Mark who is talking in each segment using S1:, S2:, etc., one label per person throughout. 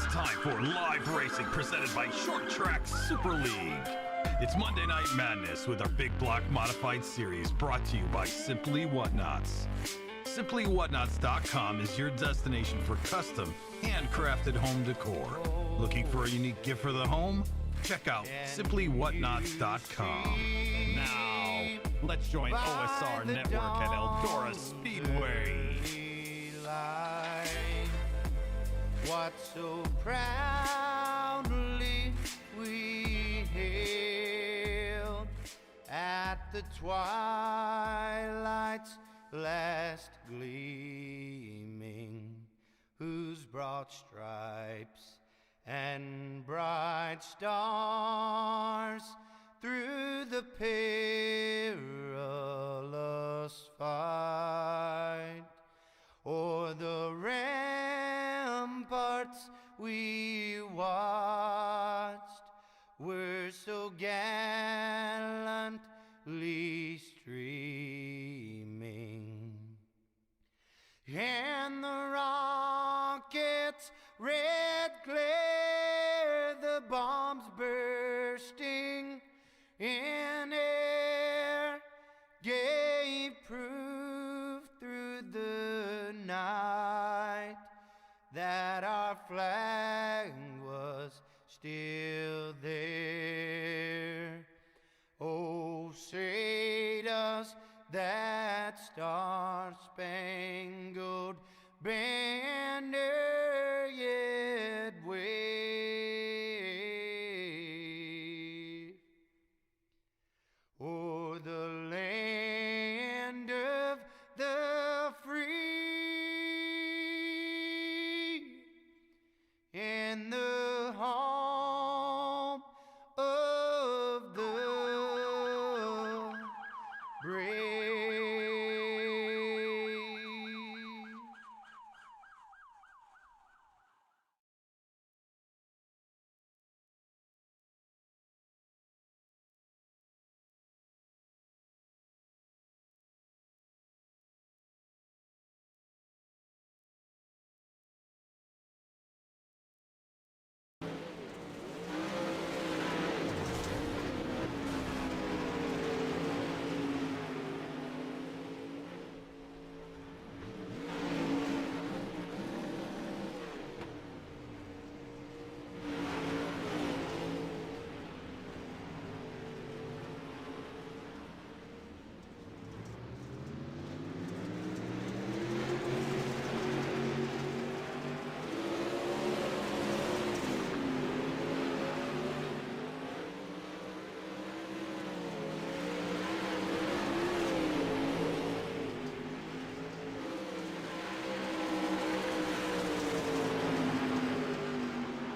S1: It's time for live racing presented by Short Track Super League. It's Monday Night Madness with our Big Block Modified Series brought to you by Simply Whatnots. SimplyWhatnots.com is your destination for custom, handcrafted home decor. Looking for a unique gift for the home? Check out SimplyWhatnots.com. Now, let's join OSR Network at Eldora Speedway.
S2: What so proudly we hailed at the twilight's last gleaming, whose broad stripes and bright stars through the perilous fight o'er the ramparts we watched were so gallantly streaming, and the rockets' red glare, the bombs bursting in air, gave proof through the night that our flag was still there. Oh, say does that star-spangled banner yet wave o'er the land of the free and the home of the brave.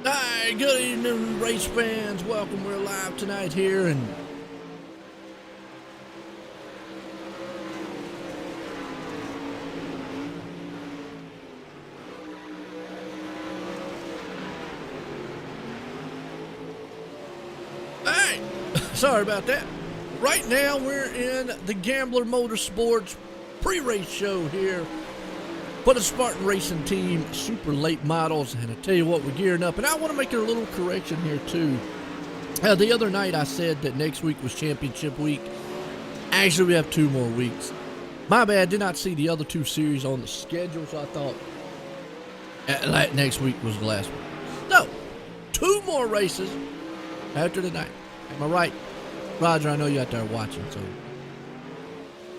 S3: Hi, good evening, race fans. Welcome. We're live tonight here, and hey, sorry about that. Right now, we're in the Gambler Motorsports pre-race show here for the Spartan Racing Team Super Late Models, and I tell you what, we're gearing up, and I want to make a little correction here too. The other night I said that next week was championship week. Actually, we have 2 more weeks. My bad, did not see the other 2 series on the schedule, so I thought next week was the last one. No, 2 more races after tonight. Am I right? Roger, I know you out there watching, so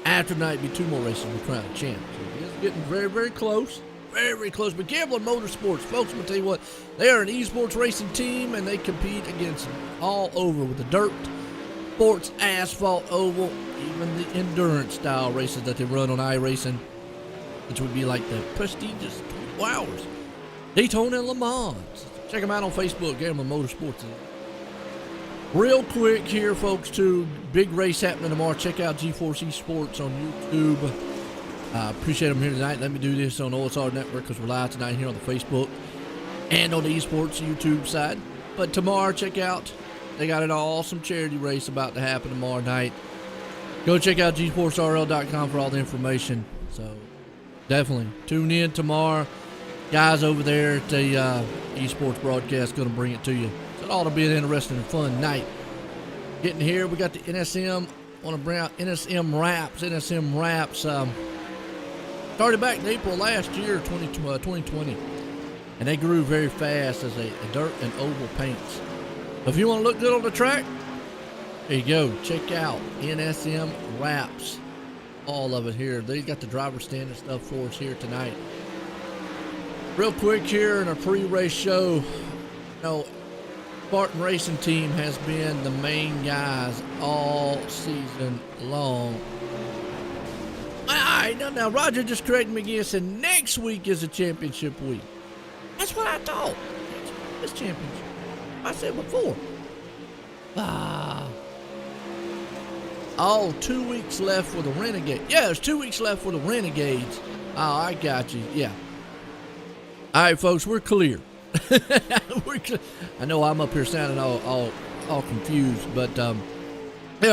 S3: after tonight be 2 more races to crown a champ. So it's getting very, very close. Very, very close. But Gambler Motorsports, folks, I'm going to tell you what, they are an esports racing team, and they compete against all over with the dirt, sports, asphalt, oval, even the endurance style races that they run on iRACING, which would be like the prestigious 24 hours, Daytona and Le Mans. Check them out on Facebook, Gambler Motorsports. Real quick here, folks, too, big race happening tomorrow. Check out GForce Esports on YouTube. Appreciate them here tonight. Let me do this on OSR Network because we're live tonight here on the Facebook and on the Esports YouTube side. But tomorrow, check out, they got an awesome charity race about to happen tomorrow night. Go check out GForceRL.com for all the information. So definitely tune in tomorrow. Guys over there at the esports broadcast going to bring it to you. So it ought to be an interesting and fun night. Getting here, we got the NSM. Want to bring out NSM Wraps. NSM Wraps started back in April last year, 2020. And they grew very fast as a dirt and oval paints. So if you want to look good on the track, there you go. Check out NSM Wraps. All of it here. They got the driver stand and stuff for us here tonight. Real quick here in our pre-race show, Spartan Racing Team has been the main guys all season long. All right, now Roger just corrected me again and said next week is a championship week. That's what I thought. It's championship. I said before. Oh, 2 weeks left for the Renegade. Yeah, there's 2 weeks left for the Renegades. Oh, I got you. Yeah. All right, folks, we're clear. I know I'm up here sounding all confused, but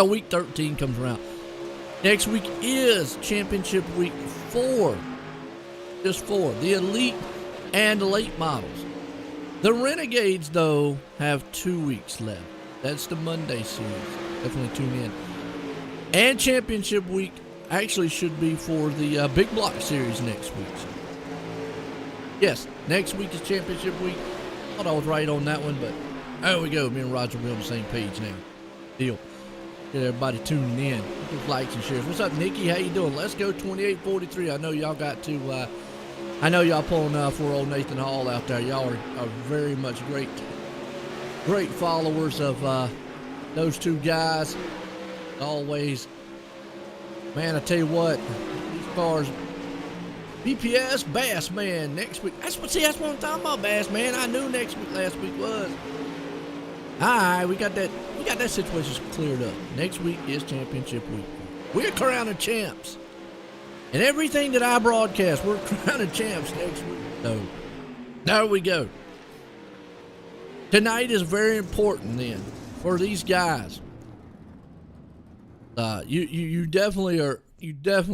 S3: week 13 comes around. Next week is championship week 4. Just 4. The elite and the late models. The Renegades, though, have 2 weeks left. That's the Monday series. Definitely tune in. And championship week actually should be for the big block series next week. So, yes, next week is championship week. Thought I was right on that one, but there we go. Me and Roger will be on the same page now. Deal. Get everybody tuning in. Give likes and shares. What's up, Nikki? How you doing? Let's go 2843. I know y'all got to. I know y'all pulling for old Nathan Hall out there. Y'all are very much great followers of those two guys. Always, man. I tell you what, these cars. BPS Bass, man, next week. That's what I'm talking about, Bass, man. I knew last week was. All right, we got that situation cleared up. Next week is championship week. We're crowning champs. And everything that I broadcast, we're crowning champs next week. So, there we go. Tonight is very important then for these guys. You definitely are. You get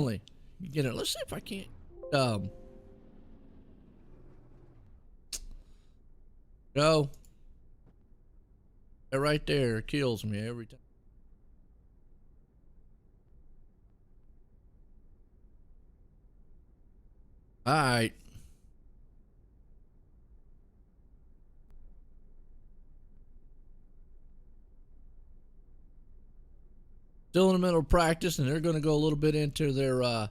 S3: it. Let's see if I can't. Go. That right there kills me every time. All right. Still in the middle of practice, and they're going to go a little bit into their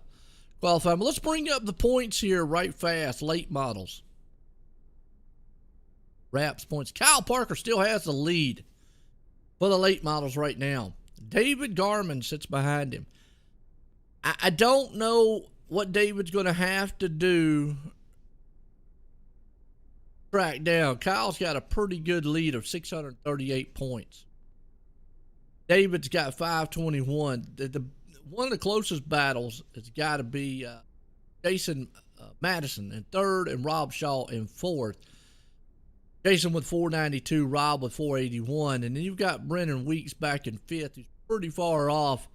S3: qualifying. But let's bring up the points here right fast. Late models. Wraps points. Kyle Parker still has the lead for the late models right now. David Garman sits behind him. I don't know what David's going to have to do to track down. Kyle's got a pretty good lead of 638 points. David's got 521. One of the closest battles has got to be Jason Madison in third and Rob Shaw in fourth. Jason with 492, Rob with 481. And then you've got Brennan Weeks back in fifth, who's pretty far off.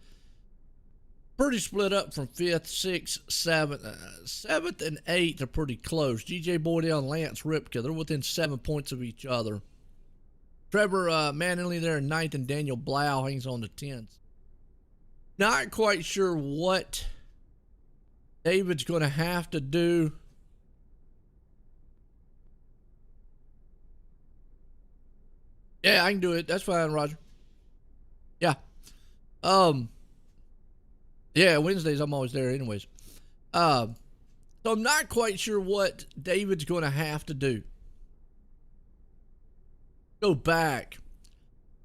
S3: Pretty split up from fifth, sixth, seventh. Seventh and eighth are pretty close. G.J. Boydell and Lance Ripka, they're within 7 points of each other. Trevor Manley there in ninth, and Daniel Blau hangs on to 10th. Not quite sure what David's going to have to do. Yeah, I can do it. That's fine, Roger. Yeah. Yeah, Wednesdays I'm always there anyways. So I'm not quite sure what David's going to have to do. Go back.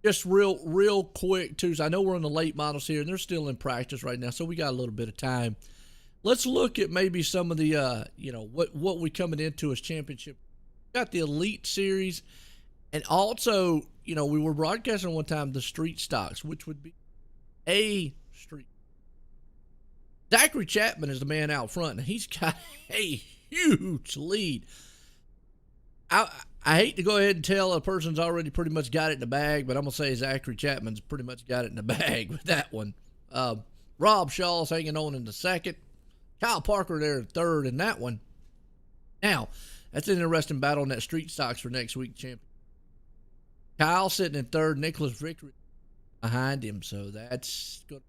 S3: Just real quick, too. So I know we're on the late models here, and they're still in practice right now, so we got a little bit of time. Let's look at maybe some of the, what we coming into as championship. We got the Elite Series, and also, we were broadcasting one time the street stocks, which would be a street. Zachary Chapman is the man out front, and he's got a huge lead. I hate to go ahead and tell a person's already pretty much got it in the bag, but I'm going to say Zachary Chapman's pretty much got it in the bag with that one. Rob Shaw's hanging on in the second. Kyle Parker there in third in that one. Now, That's an interesting battle in that street stocks for next week, champion. Kyle sitting in third, Nicholas Vickery behind him. So that's good.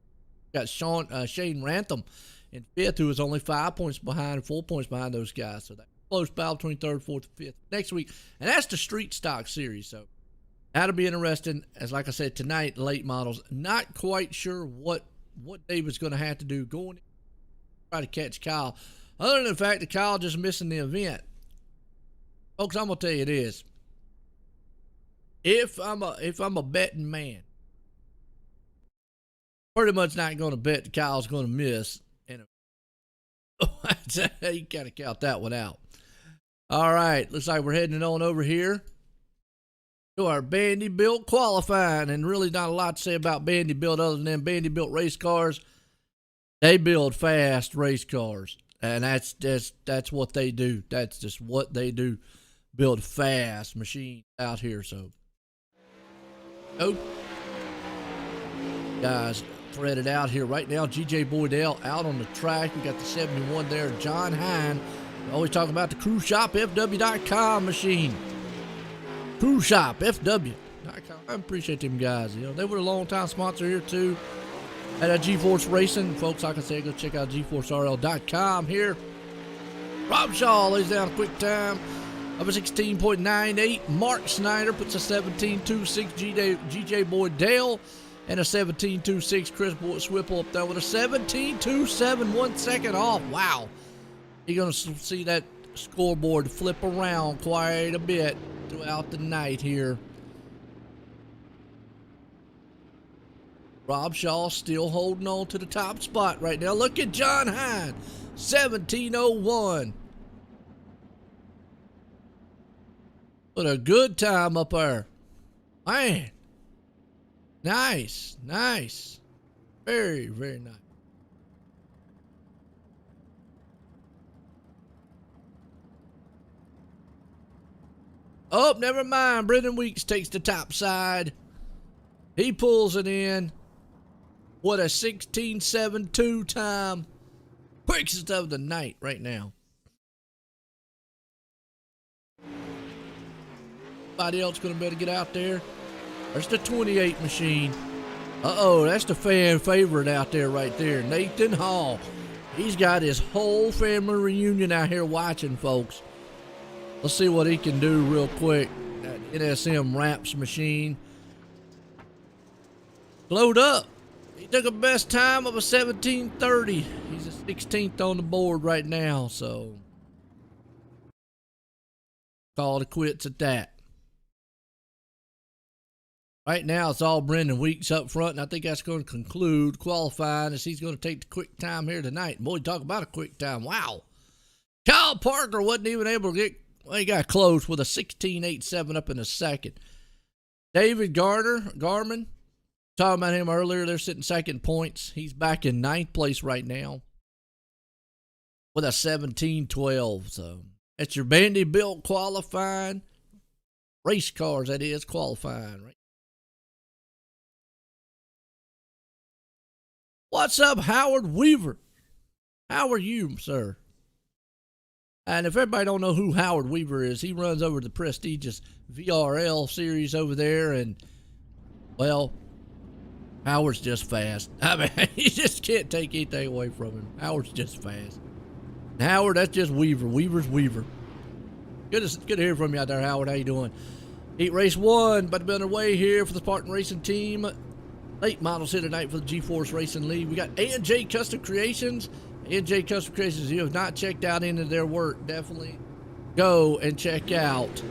S3: Got Shane Rantham in fifth, who is only 5 points behind, 4 points behind those guys. So that's a close battle between third, fourth, and fifth next week. And that's the street stock series. So that'll be interesting. As like I said, tonight, late models. Not quite sure what David's going to have to do going to try to catch Kyle. Other than the fact that Kyle just missing the event. Folks, I'm going to tell you this. If I'm a betting man, pretty much not going to bet that Kyle's going to miss. And you got to count that one out. All right. Looks like we're heading on over here to our Vanderbilt qualifying. And really not a lot to say about Vanderbilt other than Vanderbilt race cars. They build fast race cars. And that's what they do. That's just what they do. Build fast machines out here. So, guys, threaded out here right now. GJ Boydell out on the track. We got the 71 there. John Hine. We always talk about the Crew Shop FW.com machine. Crew Shop FW.com. I appreciate them guys. You know, they were a long time sponsor here too. At GeForce Racing, folks, like I said, go check out GForceRL.com here. Rob Shaw lays down a quick time of a 16.98. Mark Snyder puts a 17.26. GJ Boydell and a 17.26. Chris Swipple up there with a 17.27, 1 second off. Wow. You're going to see that scoreboard flip around quite a bit throughout the night here. Rob Shaw still holding on to the top spot right now. Look at John Hine, 17.01. What a good time up there. Man. Nice. Very, very nice. Oh, never mind. Brendan Weeks takes the top side. He pulls it in. What a 16.72 time. Quickest of the night right now. Anybody else going to be able to get out there? There's the 28 machine. Uh-oh, that's the fan favorite out there right there. Nathan Hall. He's got his whole family reunion out here watching, folks. Let's see what he can do real quick. That NSM Ramps machine. Load up. He took a best time of a 17.30. He's a 16th on the board right now, so call it quits at that. Right now, it's all Brendan Weeks up front, and I think that's going to conclude qualifying as he's going to take the quick time here tonight. Boy, talk about a quick time. Wow. Kyle Parker wasn't even able to get, well, he got close with a 16.87 up in a second. David Garman. Talking about him earlier, they're sitting second points. He's back in ninth place right now with a 17.12. So that's your Vanderbilt qualifying. Race cars, that is, qualifying. Right? What's up, Howard Weaver? How are you, sir? And if everybody don't know who Howard Weaver is, he runs over the prestigious VRL series over there. And, well, Howard's just fast. I mean, you just can't take anything away from him. Howard's just fast. Howard, that's just Weaver. Weaver's Weaver. Good to hear from you out there, Howard. How you doing? Heat race 1, about to be underway here for the Spartan Racing team. Late models here tonight for the GeForce Racing League. We got A&J Custom Creations. A&J Custom Creations, if you have not checked out any of their work, definitely go and check out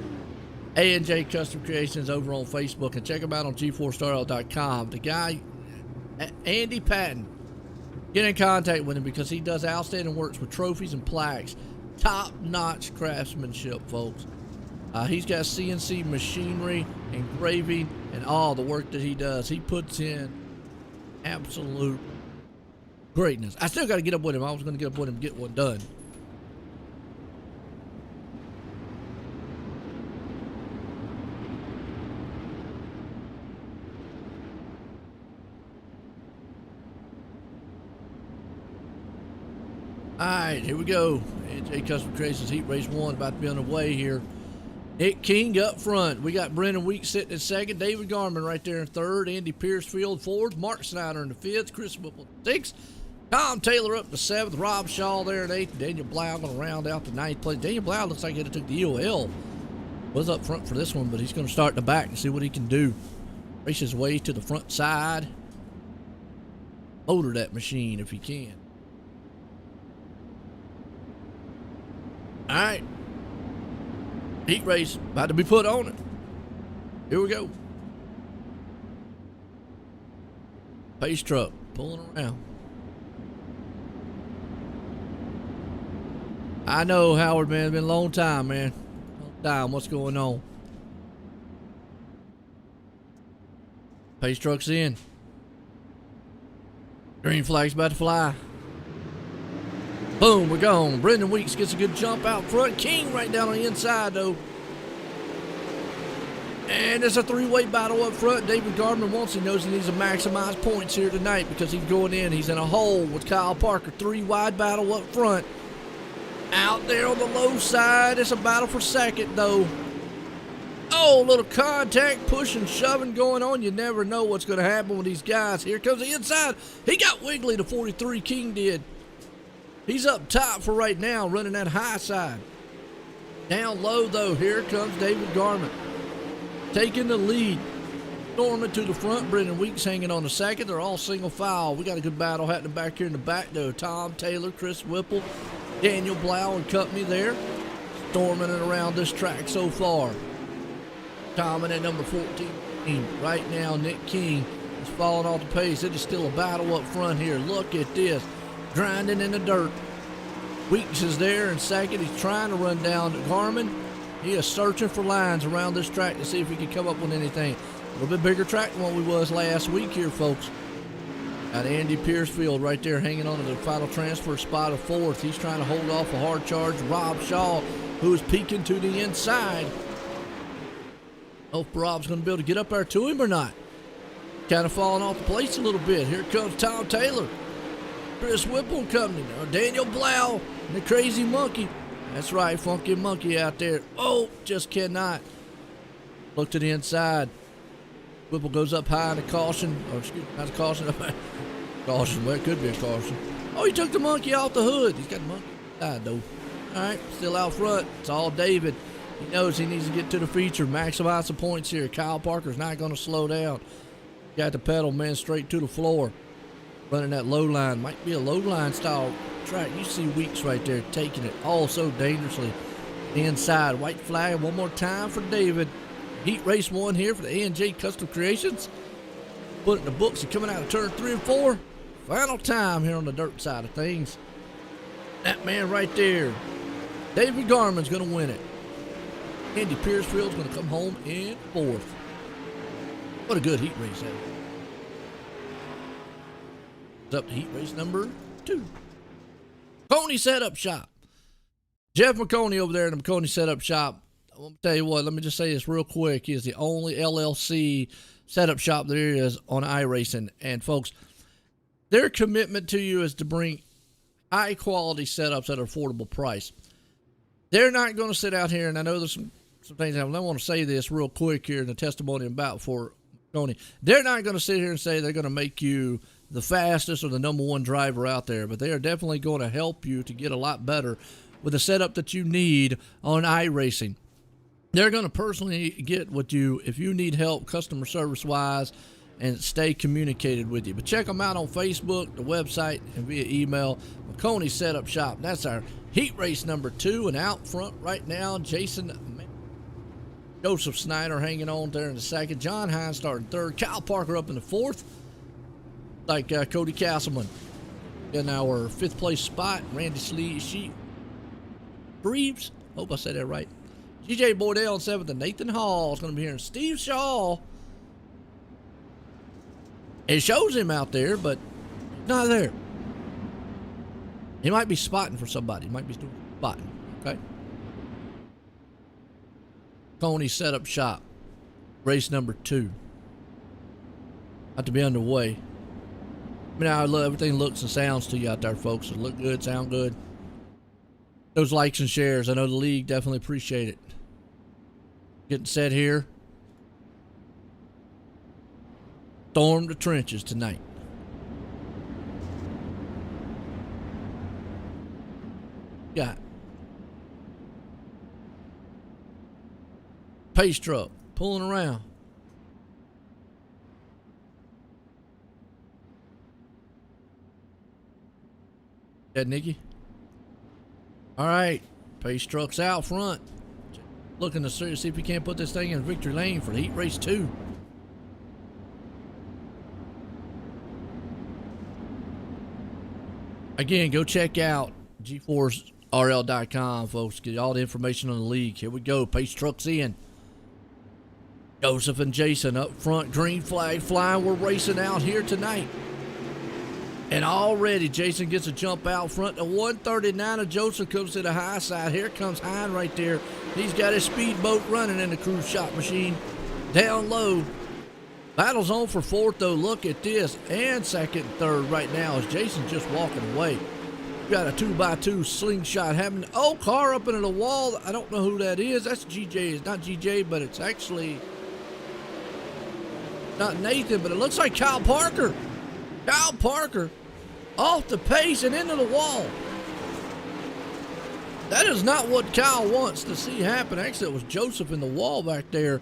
S3: A&J Custom Creations over on Facebook, and check them out on GForceTV.com. The guy, Andy Patton, get in contact with him because he does outstanding works with trophies and plaques. Top-notch craftsmanship, folks. He's got CNC machinery, engraving, and all the work that he does. He puts in absolute greatness. I still got to get up with him. I was going to get up with him and get one done. All right, here we go. AJ Custom Creations Heat Race 1 about to be on the way here. Nick King up front. We got Brendan Weeks sitting in second. David Garman right there in third. Andy Piercefield fourth. Mark Snyder in the fifth. Chris Whipple sixth. Tom Taylor up to seventh. Rob Shaw there in eighth. Daniel Blau going to round out the ninth place. Daniel Blau looks like he took the EOL. Was up front for this one, but he's going to start in the back and see what he can do. Race his way to the front side. Motor that machine if he can. All right. Heat race about to be put on it. Here we go. Pace truck pulling around. I know, Howard, man. It's been a long time, man. Long time. What's going on? Pace truck's in. Green flag's about to fly. Boom, we're gone. Brendan Weeks gets a good jump out front. King right down on the inside, though. And there's a three-way battle up front. David Gardner wants, he knows he needs to maximize points here tonight because he's going in. He's in a hole with Kyle Parker. Three-wide battle up front. Out there on the low side. It's a battle for second, though. Oh, a little contact, pushing, shoving going on. You never know what's going to happen with these guys. Here comes the inside. He got wiggly, the 43. King did. He's up top for right now, running that high side. Down low, though, here comes David Garman. Taking the lead. Storming to the front. Brendan Weeks hanging on the second. They're all single file. We got a good battle happening back here in the back, though. Tom Taylor, Chris Whipple, Daniel Blau and company there. Storming it around this track so far. Tom in at number 14. Right now, Nick King is falling off the pace. It is still a battle up front here. Look at this. Grinding in the dirt. Weeks is there in second. He's trying to run down Garman. He is searching for lines around this track to see if he can come up with anything. A little bit bigger track than what we was last week here, folks. Got Andy Piercefield right there hanging on to the final transfer spot of fourth. He's trying to hold off a hard charge. Rob Shaw, who is peeking to the inside. Hope Rob's going to be able to get up there to him or not. Kind of falling off the place a little bit. Here comes Tom Taylor. Chris Whipple and company. Daniel Blau and the crazy monkey. That's right, funky monkey out there. Oh, just cannot. Look to the inside. Whipple goes up high in a caution. Oh, excuse me, not a caution. Caution, well, it could be a caution. Oh, he took the monkey off the hood. He's got the monkey inside, though. All right, still out front. It's all David. He knows he needs to get to the feature, maximize some points here. Kyle Parker's not going to slow down. Got the pedal, man, straight to the floor. Running that low line. Might be a low line style track. You see Weeks right there taking it all so dangerously. Inside. White flag one more time for David. Heat race 1 here for the A&J Custom Creations. Put it in the books and coming out of turn 3 and 4. Final time here on the dirt side of things. That man right there. David Garman's going to win it. Andy Piercefield's going to come home in fourth. What a good heat race that was. It's up to heat race number 2. McConey Setup Shop. Jeff McConey over there in the McConey Setup Shop. I'm going to tell you what, let me just say this real quick. He is the only LLC setup shop there is on iRacing. And folks, their commitment to you is to bring high quality setups at an affordable price. They're not going to sit out here, and I know there's some things I want to say this real quick here in the testimony about for McConey. They're not going to sit here and say they're going to make you the fastest or the number one driver out there, but they are definitely going to help you to get a lot better with the setup that you need on iRacing. They're going to personally get with you if you need help customer service wise and stay communicated with you. But check them out on Facebook, the website, and via email. McConey Setup Shop. That's our heat race number 2, and out front right now, Joseph Snyder hanging on there in the second. John Hines starting third. Kyle Parker up in the fourth. Like Cody Castleman in our 5th place spot. Randy Reeves. Hope I said that right. GJ Bordell in 7th, and Nathan Hall is going to be here. And Steve Shaw. It shows him out there, but he's not there. He might be spotting for somebody. He might be doing spotting. Okay. Coney Setup Shop. Race number 2. About to be underway. I mean, everything looks and sounds to you out there, folks. It look good, sound good. those likes and shares. I know the league definitely appreciate it. Getting set here. Storm the trenches tonight. Got pace truck pulling around. That Nikki? All right, pace truck's out front. Looking to see if he can't put this thing in victory lane for the Heat Race 2. Again, go check out GForceRL.com, folks. Get all the information on the league. Here we go. Pace truck's in. Joseph and Jason up front. Green flag flying. We're racing out here tonight. And already Jason gets a jump out front. The 139 of Joseph comes to the high side. Here comes Hine right there. He's got his speedboat running in the cruise shot machine. Down low. Battle's on for fourth, though. Look at this. And second and third right now as Jason's just walking away. Got a 2x2 slingshot happening. Oh, car up into the wall. I don't know who that is. That's GJ. It's not GJ, but it's actually not Nathan, but it looks like Kyle Parker. Kyle Parker off the pace and into the wall. That is not what Kyle wants to see happen. Actually, it was Joseph in the wall back there.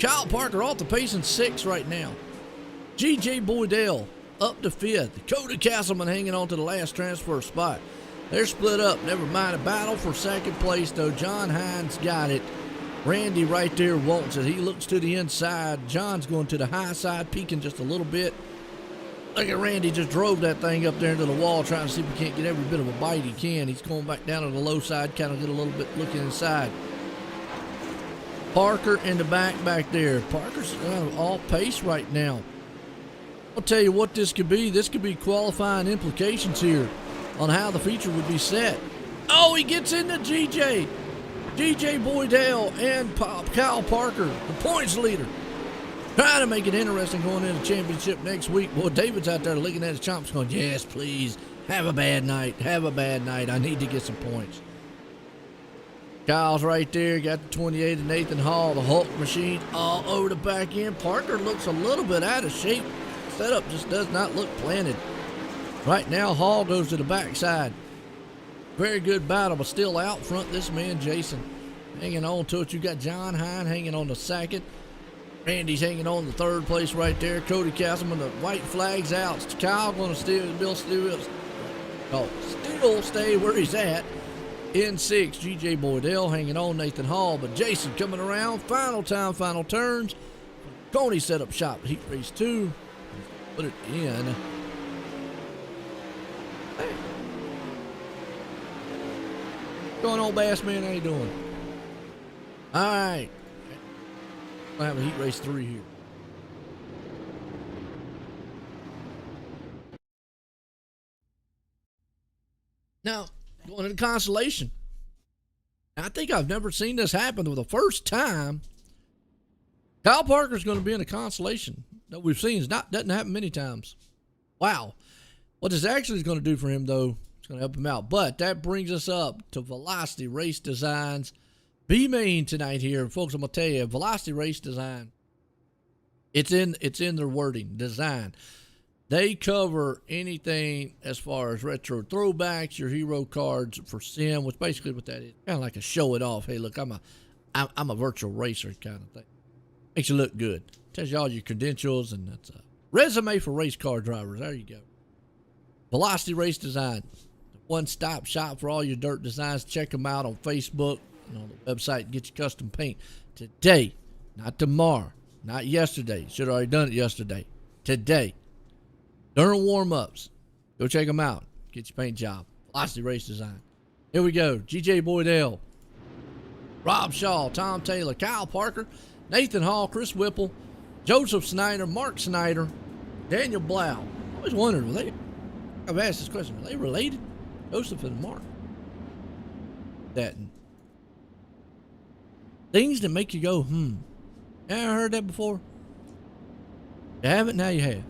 S3: Kyle Parker off the pace in sixth right now. G.J. Boydell up to fifth. Cody Castleman hanging on to the last transfer spot. They're split up. Never mind a battle for second place, though. John Hines got it. Randy right there wants it. He looks to the inside. John's going to the high side, peeking just a little bit. Look at Randy just drove that thing up there into the wall, trying to see if he can't get every bit of a bite he can. He's going back down to the low side, kind of get a little bit looking inside. Parker in the back there. Parker's all pace right now. I'll tell you what this could be. This could be qualifying implications here on how the feature would be set. Oh, he gets into GJ. GJ Boydell and Kyle Parker, the points leader. Trying to make it interesting going into the championship next week. Boy, David's out there licking at his chops going, yes, please. Have a bad night. Have a bad night. I need to get some points. Kyle's right there. Got the 28 of Nathan Hall. The Hulk machine all over the back end. Parker looks a little bit out of shape. Setup just does not look planted. Right now, Hall goes to the backside. Very good battle, but still out front, this man, Jason. Hanging on to it. You got John Hine hanging on the second. Randy's hanging on the third place right there. Cody Castleman, the white flag's out. Kyle going to still stay where he's at. In six, G.J. Boydell hanging on Nathan Hall. But Jason coming around. Final time, final turns. Tony set up shop. Heat Race 2. Put it in. Hey. What's going on, Bass Man? How you doing? All right. We'll have a Heat Race 3 here. Now, going into consolation. I think I've never seen this happen for the first time. Kyle Parker's going to be in a consolation that we've seen. Doesn't happen many times. Wow. What this actually is going to do for him, though, it's going to help him out. But that brings us up to Velocity Race Designs. B-Main tonight here. Folks, I'm going to tell you, Velocity Race Design, it's in their wording, design. They cover anything as far as retro throwbacks, your hero cards for sim, which basically what that is. Kind of like a show it off. Hey, look, I'm a virtual racer kind of thing. Makes you look good. Tells you all your credentials, and that's a resume for race car drivers. There you go. Velocity Race Design, one-stop shop for all your dirt designs. Check them out on Facebook and on the website. Get your custom paint today, not tomorrow, not yesterday. Should have already done it yesterday. Today. During warm-ups, go check them out. Get your paint job. Velocity Race Design. Here we go. G.J. Boydell, Rob Shaw, Tom Taylor, Kyle Parker, Nathan Hall, Chris Whipple, Joseph Snyder, Mark Snyder, Daniel Blau. I always wondered, I've asked this question, are they related? Joseph and Mark. That things that make you go, You ever heard that before? You haven't? Now you have.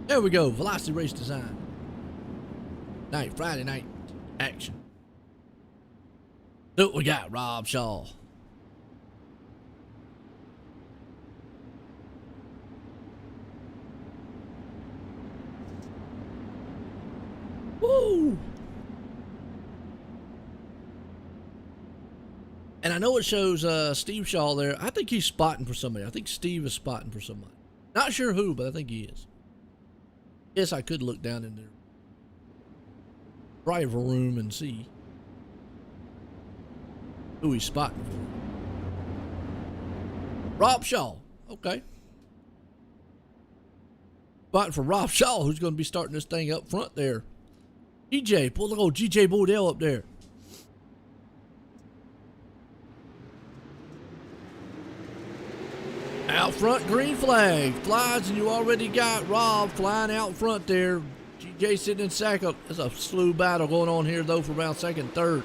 S3: There we go. Velocity Race Design. Friday night action. Look, we got Rob Shaw. Woo! And I know it shows Steve Shaw there. I think he's spotting for somebody. I think Steve is spotting for somebody. Not sure who, but I think he is. Yes, I could look down in their driver room and see who he's spotting for. Rob Shaw. Okay. Spotting for Rob Shaw, who's going to be starting this thing up front there. GJ, pull the old GJ Bordell up there. Out front, green flag flies, and you already got Rob flying out front there. GJ sitting in second. There's a slew battle going on here, though, for around second, third.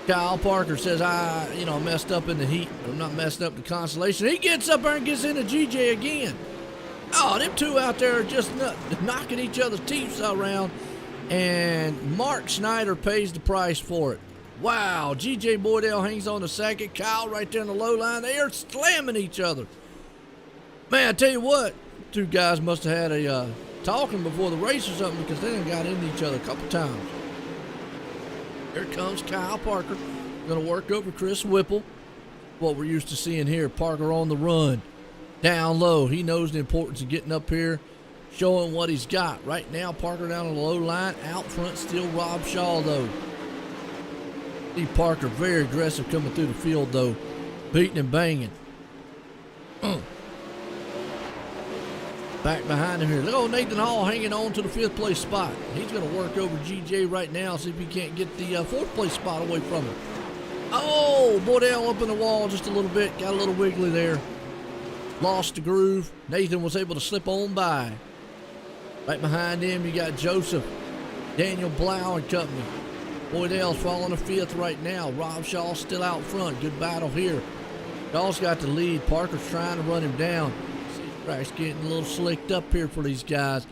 S3: Kyle Parker says, I messed up in the heat. I'm not messed up the consolation. He gets up there and gets into GJ again. Oh, them two out there are just knocking each other's teeth around. And Mark Snyder pays the price for it. Wow, GJ Bordell hangs on to second. Kyle right there in the low line. They are slamming each other. Man, I tell you what, two guys must have had a talking before the race or something, because they done got into each other a couple times. Here comes Kyle Parker. Going to work over Chris Whipple. What we're used to seeing here, Parker on the run. Down low. He knows the importance of getting up here, showing what he's got. Right now, Parker down on the low line. Out front, still Rob Shaw, though. See Parker very aggressive coming through the field, though. Beating and banging. Back behind him here. Look at Nathan Hall hanging on to the 5th place spot. He's going to work over GJ right now, see if he can't get the 4th place spot away from him. Oh, Bordell up in the wall just a little bit. Got a little wiggly there. Lost the groove. Nathan was able to slip on by. Right behind him, you got Joseph, Daniel Blau and company. Bordell's falling to 5th right now. Rob Shaw still out front. Good battle here. Shaw's got the lead. Parker's trying to run him down. Track's getting a little slicked up here for these guys.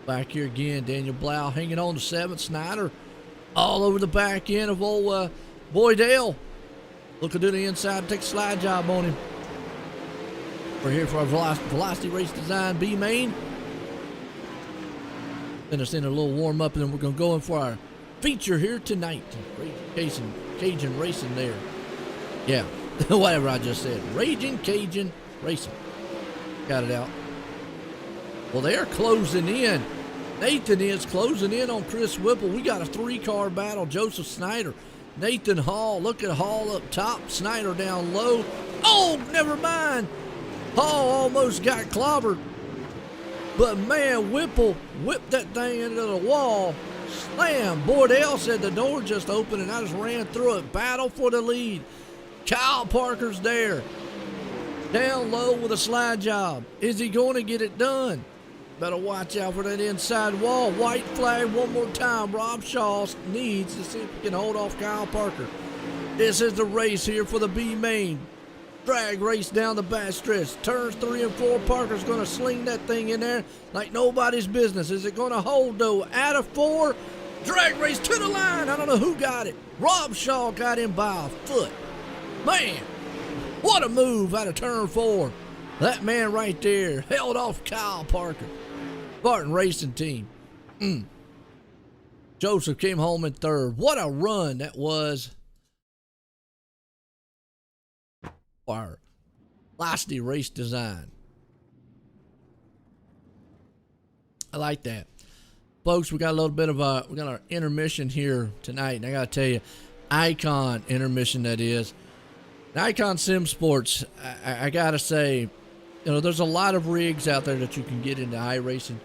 S3: Back here again, Daniel Blau hanging on to 7th. Snyder all over the back end of old Bordell. Looking to the inside, take a slide job on him. We're here for our Velocity Race Design B main. Finish in a little warm up, and then we're going to go in for our feature here tonight. Cajun Racing there. Yeah, whatever I just said. Raging Cajun Racing. Got it out. Well, they're closing in. Nathan is closing in on Chris Whipple. We got a 3-car battle. Joseph Snyder, Nathan Hall. Look at Hall up top. Snyder down low. Oh, never mind. Hall almost got clobbered. But, man, Whipple whipped that thing into the wall. Slam. Bordell said the door just opened, and I just ran through it. Battle for the lead. Kyle Parker's there. Down low with a slide job. Is he going to get it done? Better watch out for that inside wall. White flag one more time. Rob Shaw needs to see if he can hold off Kyle Parker. This is the race here for the B main. Drag race down the back stretch. Turns 3 and 4. Parker's going to sling that thing in there like nobody's business. Is it going to hold, though? Out of 4. Drag race to the line. I don't know who got it. Rob Shaw got him by a foot. Man. What a move out of turn 4. That man right there held off Kyle Parker. Spartan Racing Team. Joseph came home in 3rd. What a run that was. Our Velocity Race Design. I like that. Folks, we got a little bit of we got our intermission here tonight. And I got to tell you, Icon intermission that is. Icon Sim Sports, I gotta say, there's a lot of rigs out there that you can get into iRacing,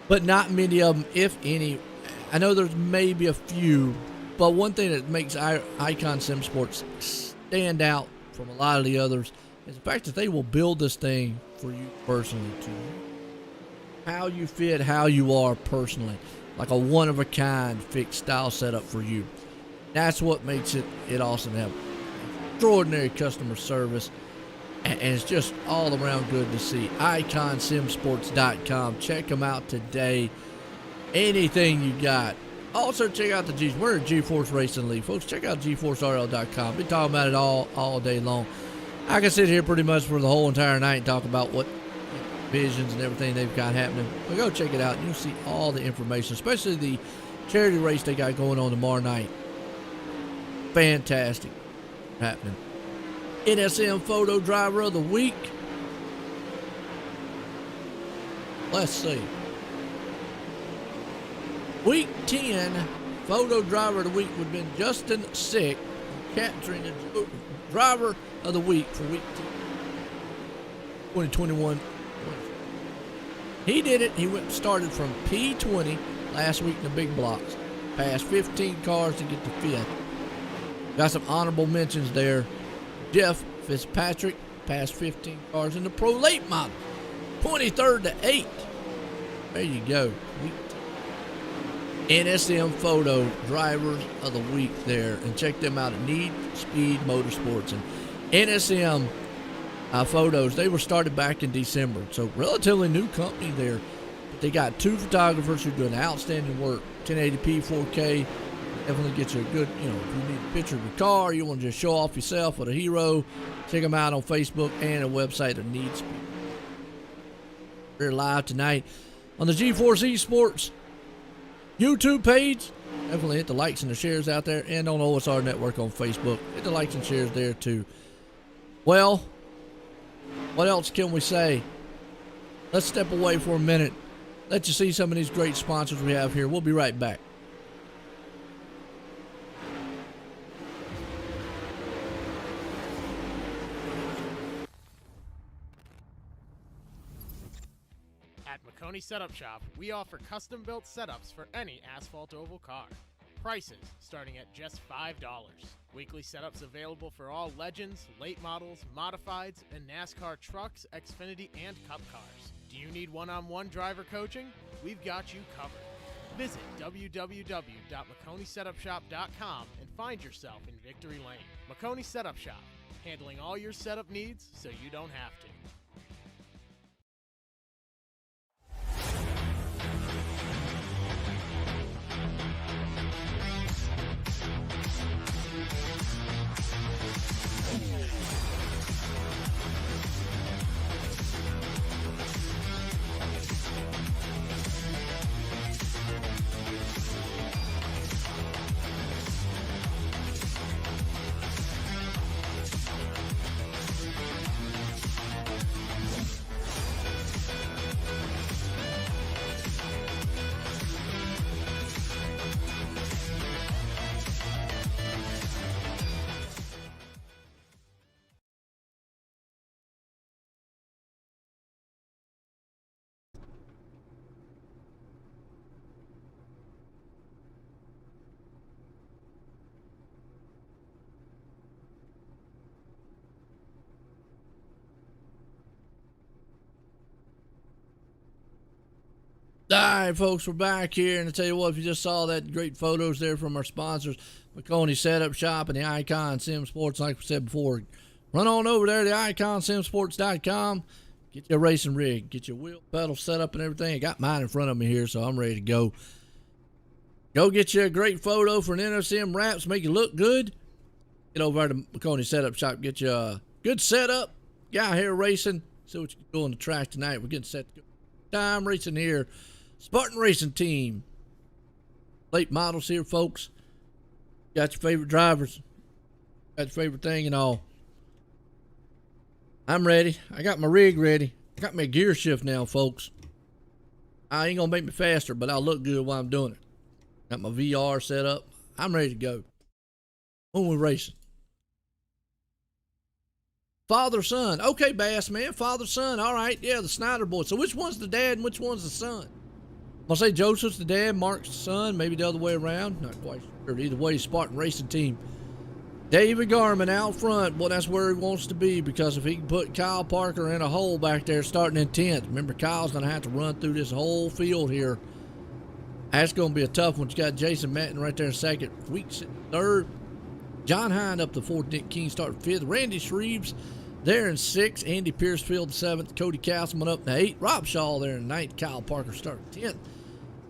S3: but not many of them, if any. I know there's maybe a few, but one thing that makes Icon Sim Sports stand out from a lot of the others is the fact that they will build this thing for you personally, to how you fit, how you are personally, like a one-of-a-kind fixed style setup for you. That's what makes it awesome to have extraordinary customer service, and it's just all around good to see. IconSimSports.com. Check them out today. Anything you got, Also, check out the G's. We're at GeForce Racing League, folks. Check out GForceRL.com. Been talking about it all day long. I can sit here pretty much for the whole entire night and talk about what visions and everything they've got happening. But go check it out, and you'll see all the information, especially the charity race they got going on tomorrow night. Fantastic happening. NSM Photo Driver of the Week. Let's see. Week 10 Photo Driver of the Week would have been Justin Sick, capturing the Driver of the Week for Week 10, 2021. He did it. He started from P20 last week in the big blocks. Passed 15 cars to get to 5th. Got some honorable mentions there. Jeff Fitzpatrick passed 15 cars in the Pro Late model. 23rd to 8th. There you go. NSM Photo Drivers of the Week there. And check them out at Need Speed Motorsports. And NSM Photos, they were started back in December. So relatively new company there. But they got 2 photographers who are doing outstanding work. 1080p, 4K. Definitely get you a good, if you need a picture of your car, you want to just show off yourself with a hero, check them out on Facebook and a website of Need Speed. We're live tonight on the GeForce Esports YouTube page. Definitely hit the likes and the shares out there, and on OSR Network on Facebook. Hit the likes and shares there too. Well, what else can we say? Let's step away for a minute. Let you see some of these great sponsors we have here. We'll be right back.
S4: At McConey Setup Shop, we offer custom-built setups for any asphalt oval car. Prices starting at just $5. Weekly setups available for all Legends, late models, modifieds, and NASCAR trucks, Xfinity, and Cup cars. Do you need one-on-one driver coaching? We've got you covered. Visit www.McConeySetupShop.com and find yourself in Victory Lane. McConey Setup Shop, handling all your setup needs so you don't have to.
S3: All right, folks, we're back here, and I tell you what, if you just saw that great photos there from our sponsors, McConey Setup Shop and the Icon Sim Sports, like we said before, run on over there to iconsimsports.com, get your racing rig, get your wheel pedal set up and everything. I got mine in front of me here, so I'm ready to go. Go get you a great photo for an NSM wraps, make you look good. Get over to McConey Setup Shop, get you a good setup. Get out here racing, see what you can do on the track tonight. We're getting set to go. Time racing here. Spartan Racing Team. Late models here, folks. Got your favorite drivers. Got your favorite thing and all. I'm ready. I got my rig ready. I got my gear shift now, folks. I ain't gonna make me faster, but I'll look good while I'm doing it. Got my VR set up. I'm ready to go. When we're racing. Father, son. Okay, Bass, man. Father, son. All right. Yeah, the Snyder boy. So which one's the dad and which one's the son? I'll say Joseph's the dad, Mark's the son. Maybe the other way around. Not quite sure. Either way, Spartan Racing Team. David Garman out front. Well, that's where he wants to be, because if he can put Kyle Parker in a hole back there starting in 10th. Remember, Kyle's going to have to run through this whole field here. That's going to be a tough one. You got Jason Matten right there in second. Weeks in third. John Hine up to fourth. Nick King starting fifth. Randy Shreves there in sixth. Andy Piercefield seventh. Cody Castleman up to eighth. Rob Shaw there in ninth. Kyle Parker starting 10th.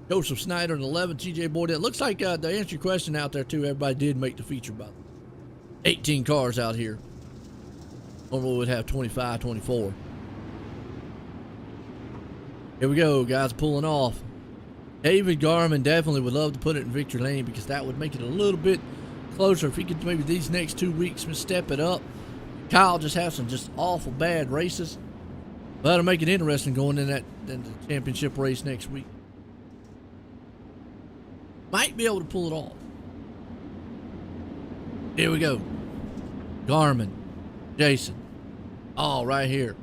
S3: Joseph Snyder in 11th. TJ Boyd. It looks like, to answer your question out there, too, everybody did make the feature, by the way. 18 cars out here. Normally we'd have 25, 24. Here we go, guys, pulling off. David Garman definitely would love to put it in victory lane because that would make it a little bit closer. If he could maybe these next 2 weeks step it up. Kyle just have some just awful bad races. But that'll make it interesting going in the championship race next week. Might be able to pull it off. Here we go. Garmin, Jason, all right here.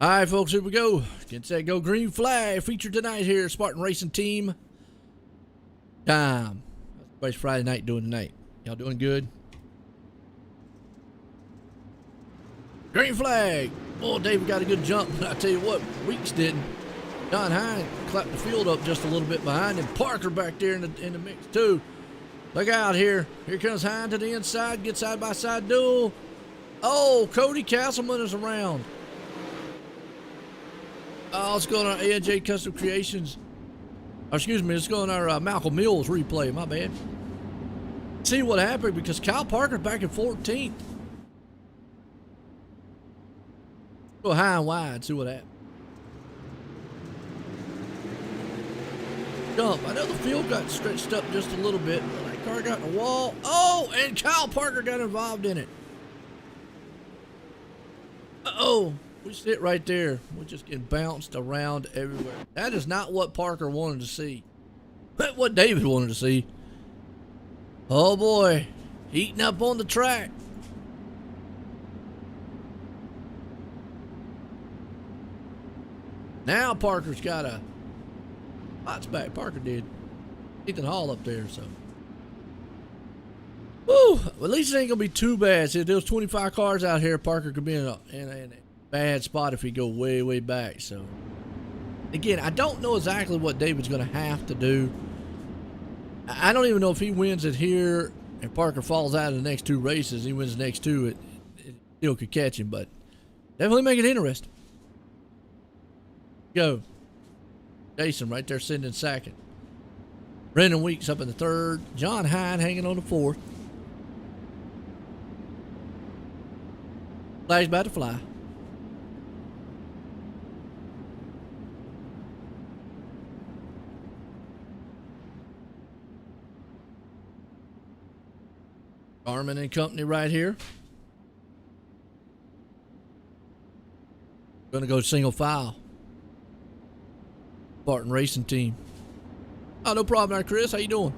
S3: All right, folks, here we go. Get set, go. Green flag featured tonight here at Spartan Racing Team. Time. What's Friday night doing tonight? Y'all doing good? Green flag. Oh, David got a good jump. I tell you what, Weeks didn't. Don Hine clapped the field up just a little bit behind him. Parker back there in the mix, too. Look out here. Here comes Hine to the inside. Get side-by-side duel. Oh, Cody Castleman is around. Oh, let's go on our AJ Custom Creations. Or excuse me, let's go on our Malcolm Mills replay. My bad. See what happened because Kyle Parker's back in 14th. Go high and wide, see what happened. Jump. I know the field got stretched up just a little bit. That car got in the wall. Oh, and Kyle Parker got involved in it. Uh-oh. We sit right there. We're just getting bounced around everywhere. That is not what Parker wanted to see. That's what David wanted to see. Oh boy. Heating up on the track. Now Parker's got a spots back. Parker did. Ethan Hall up there, so. Woo! Well, at least it ain't gonna be too bad. See, if there's 25 cars out here, Parker could be in a bad spot if he go way, way back. So, again, I don't know exactly what David's going to have to do. I don't even know if he wins it here and Parker falls out of the next 2 races. He wins the next 2. It still could catch him, but definitely make it interesting. Go. Jason right there sitting in 2nd. Brendan Weeks up in the 3rd. John Hine hanging on the 4th. Flag's about to fly. Garmin and Company right here. Gonna go single file. Spartan Racing Team. Oh, no problem there, Chris. How you doing?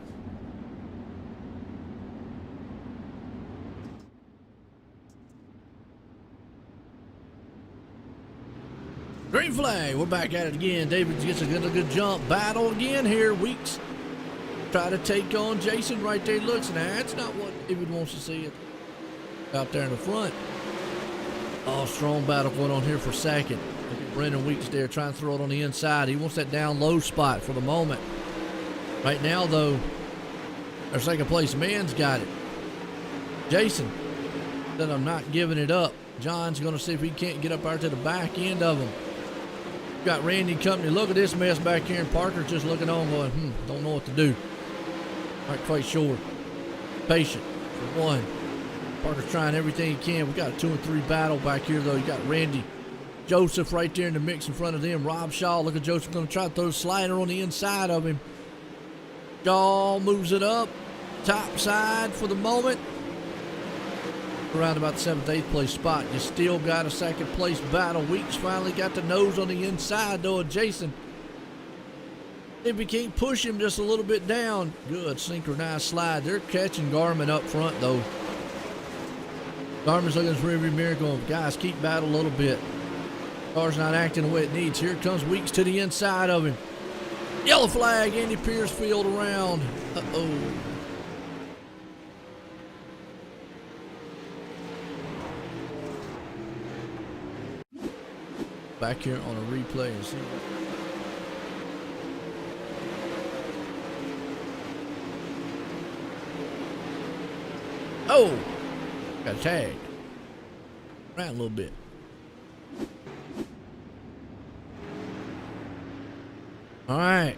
S3: Green flag. We're back at it again. David gets a good jump. Battle again here. Weeks. Try to take on Jason right there. Looks, and that's not what David wants to see it out there in the front. Oh, strong battle going on here for 2nd. Look at Brendan Weeks there trying to throw it on the inside. He wants that down low spot for the moment. Right now, though, our 2nd place man's got it. Jason said, I'm not giving it up. John's going to see if he can't get up there to the back end of him. Got Randy Company. Look at this mess back here, and Parker's just looking on going, don't know what to do. Not quite sure. Patient for 1. Parker's trying everything he can. We got a 2 and 3 battle back here, though. You got Randy Joseph right there in the mix in front of them. Rob Shaw. Look at Joseph going to try to throw a slider on the inside of him. Shaw moves it up. Top side for the moment. Around about the 7th, 8th place spot. You still got a 2nd place battle. Weeks finally got the nose on the inside, though, of Jason. If we can't push him just a little bit down. Good synchronized slide. They're catching Garmin up front, though. Garmin's looking at his rearview mirror going, guys, keep battle a little bit. Car's not acting the way it needs. Here comes Weeks to the inside of him. Yellow flag, Andy Piercefield around. Uh-oh. Back here on a replay and see. Oh! Got tagged. Around a little bit. All right.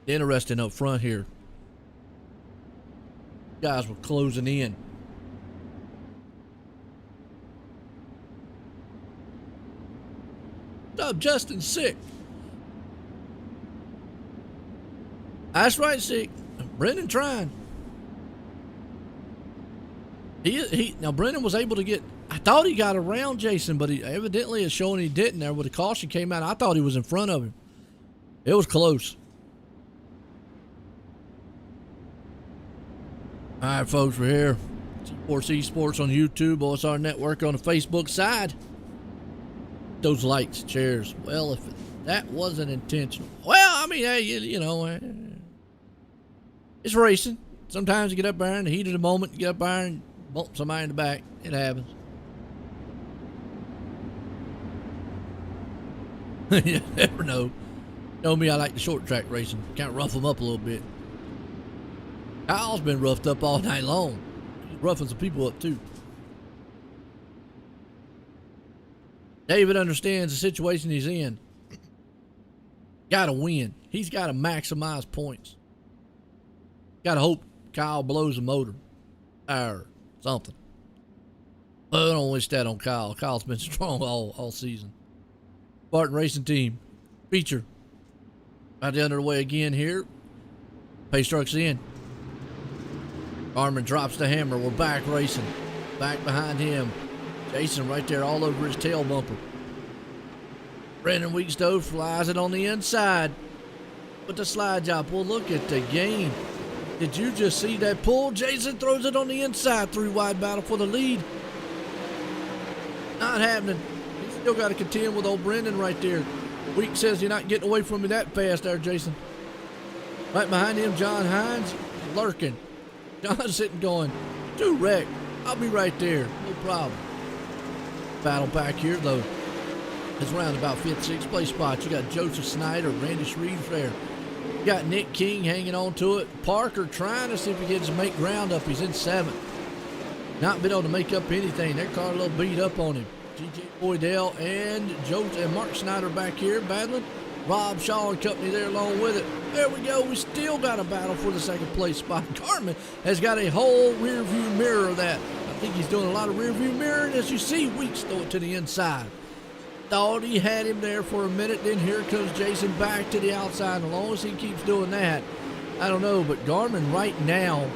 S3: Interesting up front here. Guys were closing in. What's up, Justin? Sick. That's right, Sick. Brendan trying. Now Brendan was able to get. I thought he got around Jason, but he evidently is showing he didn't there. When the caution came out, I thought he was in front of him. It was close. All right, folks, we're here. GForce Esports on YouTube, OSR Network on the Facebook side. Those lights, chairs. Well, if that wasn't intentional. Well, I mean, hey, you know, it's racing. Sometimes you get up there in the heat of the moment, you get up there and bump somebody in the back. It happens. You never know. Know me, I like the short track racing. Kind of rough them up a little bit. Kyle's been roughed up all night long. He's roughing some people up too. David understands the situation he's in. Got to win. He's got to maximize points. Got to hope Kyle blows the motor or something. But I don't wish that on Kyle. Kyle's been strong all season. Spartan Racing Team feature right under the way again here. Pace truck's in. Armin drops the hammer. We're back racing. Back behind him. Jason right there all over his tail bumper. Brandon Weekstow flies it on the inside with the slide job. Well, look at the game. Did you just see that pull? Jason throws it on the inside. 3-wide battle for the lead. Not happening. He's still got to contend with old Brendan right there. Week says you're not getting away from me that fast there, Jason. Right behind him, John Hines lurking. John's sitting going, do wreck. I'll be right there. No problem. Battle back here, though. It's around about 5th, 6th place spots. You got Joseph Snyder, Randy Shreves there. You got Nick King hanging on to it. Parker trying to see if he gets to make ground up. He's in 7th. Not been able to make up anything. Their car a little beat up on him. G.J. Boydell and Mark Snyder back here battling. Rob Shaw and company there along with it. There we go. We still got a battle for the 2nd place spot. Carmen has got a whole rear view mirror of that. I think he's doing a lot of rear view mirroring. As you see, Weeks throw it to the inside. Thought he had him there for a minute. Then here comes Jason back to the outside. As long as he keeps doing that, I don't know. But Garmin right now,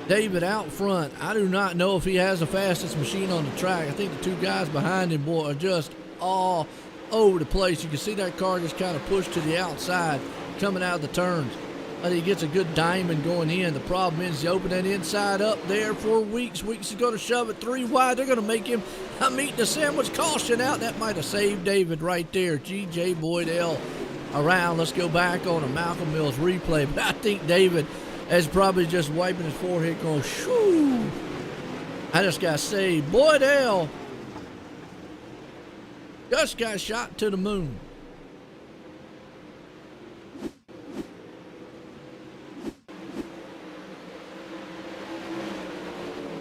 S3: David out front. I do not know if he has the fastest machine on the track. I think the 2 guys behind him, boy, are just all over the place. You can see that car just kind of pushed to the outside, coming out of the turns. But he gets a good diamond going in. The problem is you open that inside up there for Weeks. Weeks is going to shove it 3 wide. They're going to make him meet the sandwich. Caution out. That might have saved David right there. G.J. Boydell around. Let's go back on a Malcolm Mills replay. But I think David is probably just wiping his forehead going, shoo. I just got saved. Boydell just got shot to the moon.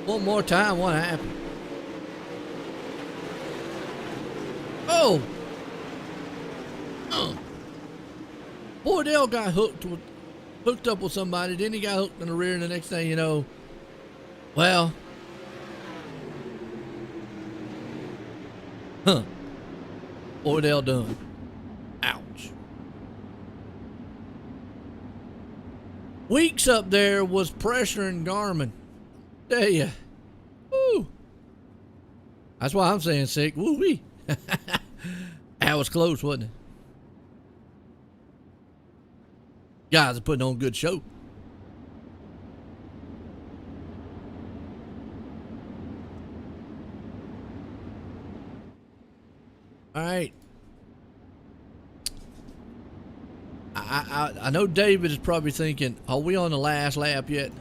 S3: One more time, what happened? Oh! Boydell got hooked up with somebody, then he got hooked in the rear, and the next thing you know, well, Boydell done. Ouch. Weeks up there was pressuring Garmin. Tell ya. Woo. That's why I'm saying sick. Woo-wee. That was close, wasn't it? Guys are putting on a good show. All right. I know David is probably thinking, are we on the last lap yet?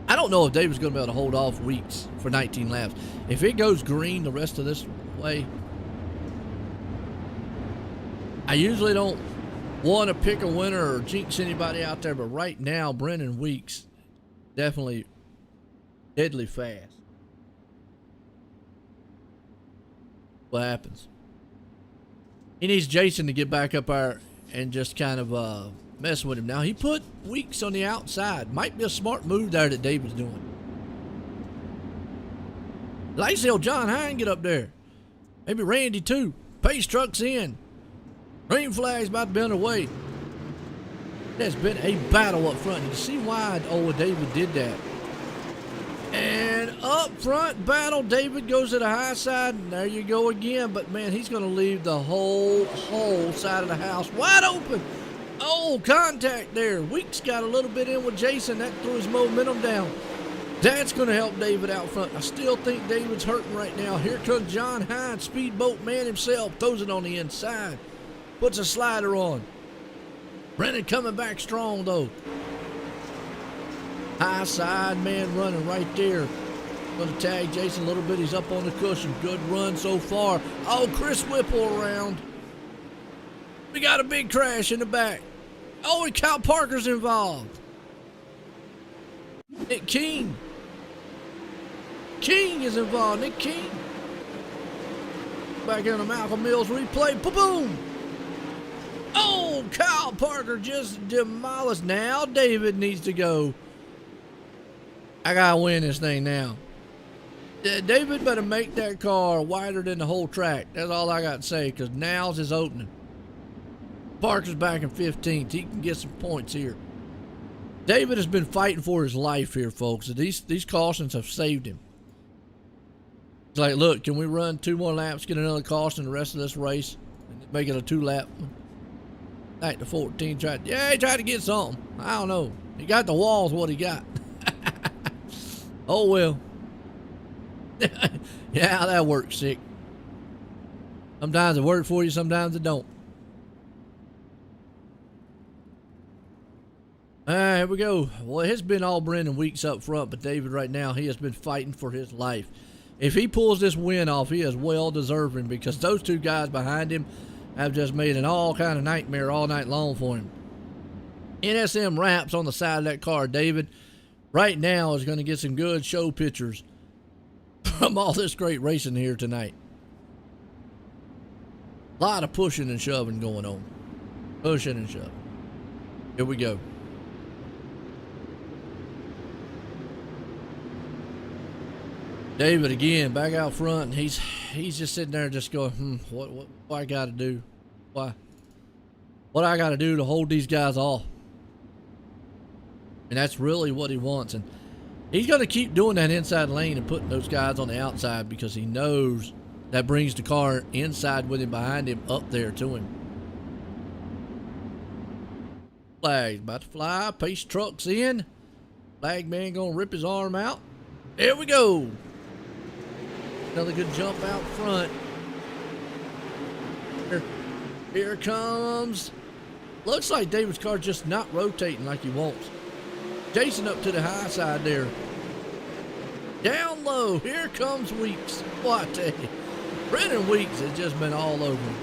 S3: I don't know if David's going to be able to hold off Weeks for 19 laps. If it goes green the rest of this way, I usually don't want to pick a winner or jinx anybody out there, but right now, Brennan Weeks definitely deadly fast. What happens? He needs Jason to get back up there and just kind of mess with him. Now, he put Weeks on the outside. Might be a smart move there that David's doing. Like I said, John Hine get up there. Maybe Randy too. Pace truck's in. Green flag's about to be underway. There's been a battle up front. You can see why David did that. And up front battle, David goes to the high side, and there you go again. But man, he's going to leave the whole side of the house wide open. Oh, contact there. Weeks got a little bit in with Jason. That threw his momentum down. That's going to help David out front. I still think David's hurting right now. Here comes John Hine, speedboat man himself, throws it on the inside. Puts a slider on. Brennan coming back strong, though. High side man running right there. Going to tag Jason a little bit. He's up on the cushion. Good run so far. Oh, Chris Whipple around. We got a big crash in the back. Oh, and Kyle Parker's involved. Nick King. King is involved. Nick King. Back in the Malcolm Mills replay. Boom! Oh, Kyle Parker just demolished. Now David needs to go. I gotta win this thing now. David better make that car wider than the whole track. That's all I got to say, because now's his opening. Parker's back in 15th. He can get some points here. David has been fighting for his life here, folks. These cautions have saved him. He's like, look, can we run 2 more laps, get another caution the rest of this race, and make it a 2-lap? Back to 14. He tried to get something. I don't know. He got the walls, what he got. Oh, well. Yeah, that works, sick. Sometimes it works for you, sometimes it don't. All right, here we go. Well, it's been all Brennan Weeks up front, but David right now, he has been fighting for his life. If he pulls this win off, he is well deserving, because those 2 guys behind him have just made an all kind of nightmare all night long for him. NSM wraps on the side of that car. David right now is going to get some good show pictures from all this great racing here tonight. A lot of pushing and shoving going on. Pushing and shoving. Here we go. David again back out front, and he's just sitting there just going, what I got to do? What I got to do to hold these guys off? And that's really what he wants. And he's going to keep doing that inside lane and putting those guys on the outside, because he knows that brings the car inside with him, behind him, up there to him. Flag's about to fly. Pace truck's in. Flag man going to rip his arm out. There we go. Another good jump out front. Here comes. Looks like David's car just not rotating like he wants. Jason up to the high side there. Down low. Here comes Weeks. Boy, I tell you, Brennan Weeks has just been all over him.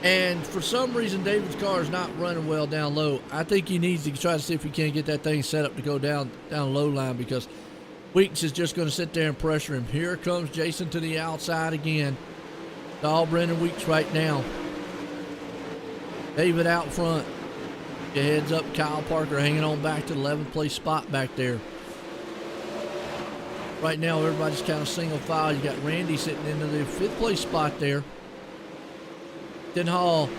S3: And for some reason, David's car is not running well down low. I think he needs to try to see if he can't get that thing set up to go down low line, because Weeks is just going to sit there and pressure him. Here comes Jason to the outside again. It's all Brennan Weeks right now. David out front. Your heads up. Kyle Parker hanging on back to the 11th place spot back there. Right now, everybody's kind of single file. You got Randy sitting into the 5th place spot there. Then Hall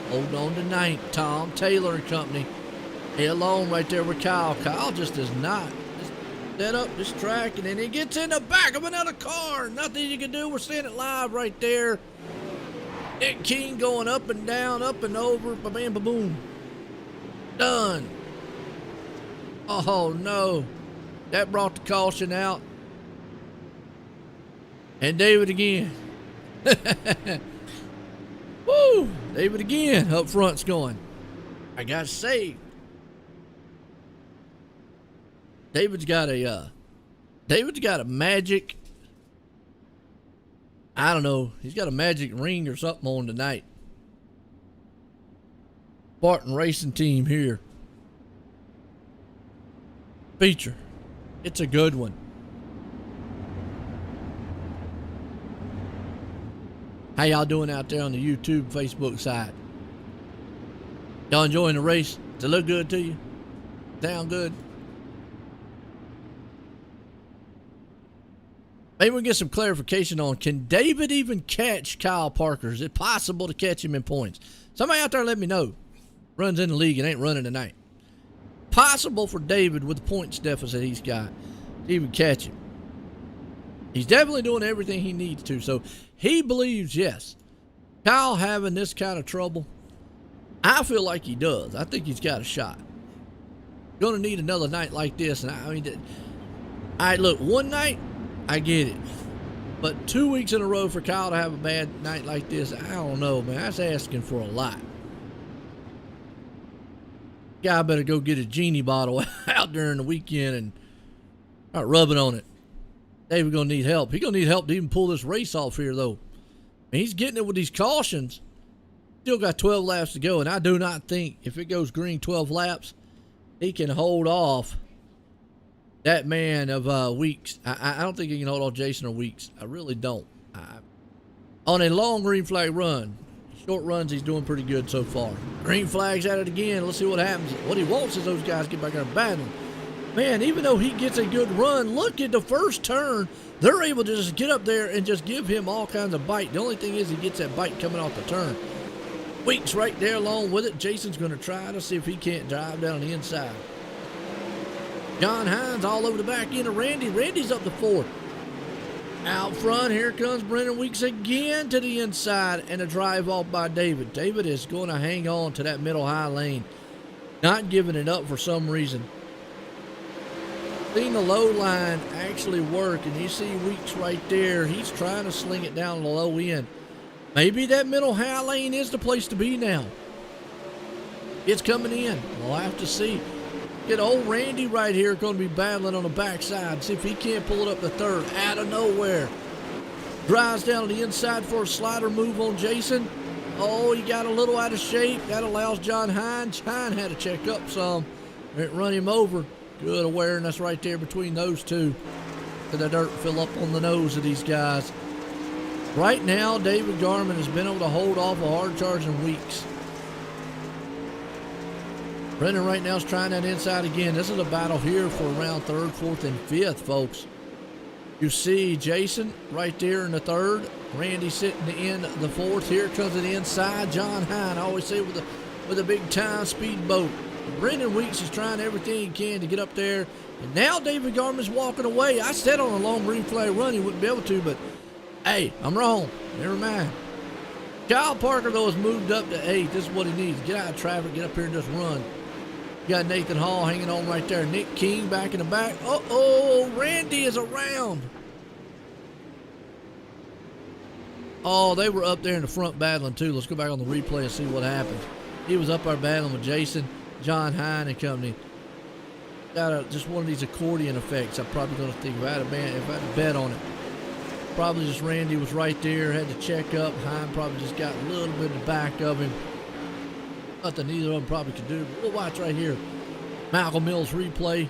S3: hold on to 9th. Tom Taylor and company. He alone right there with Kyle. Kyle just does not set up this track, and then he gets in the back of another car. Nothing you can do. We're seeing it live right there. Nick King going up and down, up and over. Ba-bam, ba-boom. Done. Oh, no. That brought the caution out. And David again. Woo! David again up front's going. I gotta say, David's got a magic, I don't know, he's got a magic ring or something on tonight. Spartan Racing Team here. Feature. It's a good one. How y'all doing out there on the YouTube, Facebook side? Y'all enjoying the race? Does it look good to you? Sound good? Maybe we can get some clarification on, can David even catch Kyle Parker? Is it possible to catch him in points? Somebody out there let me know. Runs in the league and ain't running tonight. Possible for David with the points deficit he's got to even catch him. He's definitely doing everything he needs to. So he believes, yes, Kyle having this kind of trouble, I feel like he does. I think he's got a shot. Going to need another night like this. And I mean, all right, look, one night, I get it. But 2 weeks in a row for Kyle to have a bad night like this, I don't know, man. That's asking for a lot. Guy better go get a genie bottle out during the weekend and start rubbing on it. David gonna need help. He gonna need help to even pull this race off here, though. And he's getting it with these cautions. Still got 12 laps to go, and I do not think if it goes green 12 laps, he can hold off that man of Weeks. I don't think he can hold off Jason or Weeks. I really don't. On a long green flag run, short runs, he's doing pretty good so far. Green flag's at it again. Let's see what happens. What he wants is those guys get back there and battle. Man, even though he gets a good run, look at the first turn. They're able to just get up there and just give him all kinds of bite. The only thing is he gets that bite coming off the turn. Weeks right there along with it. Jason's going to try to see if he can't drive down the inside. John Hines all over the back end of Randy. Randy's up to fourth. Out front, here comes Brennan Weeks again to the inside and a drive off by David. David is going to hang on to that middle high lane, not giving it up for some reason. Seen the low line actually work, and you see Weeks right there. He's trying to sling it down the low end. Maybe that middle high lane is the place to be now. It's coming in. We'll have to see. Get old Randy right here going to be battling on the backside. See if he can't pull it up the third out of nowhere. Drives down to the inside for a slider move on Jason. Oh, he got a little out of shape. That allows John Hines. Hines had to check up some. Run him over. Good awareness right there between those two. Let the dirt fill up on the nose of these guys. Right now, David Garman has been able to hold off a hard charging Weeks. Brennan right now is trying that inside again. This is a battle here for around third, fourth, and fifth, folks. You see Jason right there in the third. Randy sitting in the fourth. Here comes the inside. John Hine, I always say with a big time speedboat. Brendan Weeks is trying everything he can to get up there. And now David Garman's walking away. I said on a long green flag run he wouldn't be able to, but hey, I'm wrong. Never mind. Kyle Parker, though, has moved up to 8th. This is what he needs. Get out of traffic, get up here and just run. You got Nathan Hall hanging on right there. Nick King back in the back. Uh-oh, Randy is around. Oh, they were up there in the front battling, too. Let's go back on the replay and see what happens. He was up there battling with Jason, John Hine and company. Got just one of these accordion effects. I'm probably going to think if I had a bet on it. Probably just Randy was right there, had to check up. Hine probably just got a little bit in the back of him. Nothing either of them probably could do. But we'll watch right here. Malcolm Mills replay.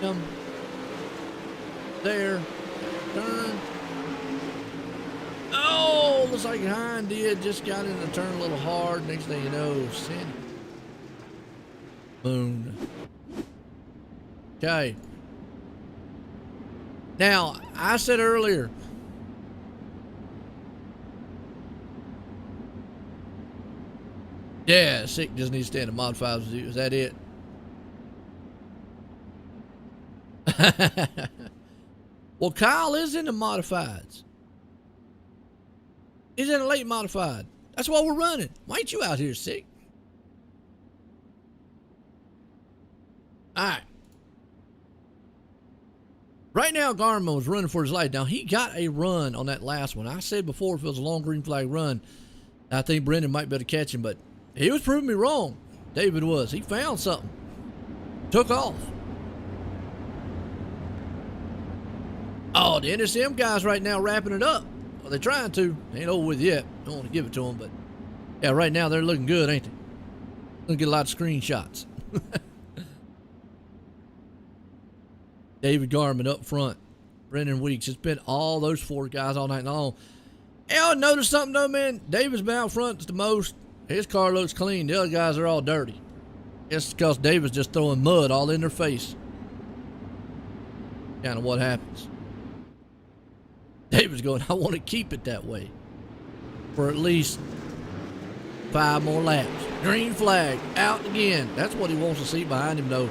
S3: Come there. Turn. Oh, looks like Hine did. Just got in the turn a little hard. Next thing you know, Sandy. Boom. Okay. Now, I said earlier, yeah, Sick just needs to stay in the modifieds with you. Is that it? Well, Kyle is in the modifieds. He's in a late modified. That's why we're running. Why ain't you out here, Sick? All right. Right now, Garmin was running for his life. Now, he got a run on that last one. I said before, if it was a long green flag run, I think Brendan might be able to catch him, but he was proving me wrong. David was. He found something. Took off. Oh, the NSM guys right now wrapping it up. Well, they're trying to. Ain't over with yet. Don't want to give it to them, but yeah, right now they're looking good, ain't they? Gonna get a lot of screenshots. David Garmin up front. Brendan Weeks. It's been all those 4 guys all night long. Hey, I noticed something though, man. David's been out front the most. His car looks clean. The other guys are all dirty. It's because David's just throwing mud all in their face. Kind of what happens. David's going, I want to keep it that way for at least 5 more laps. Green flag, out again. That's what he wants to see behind him, though.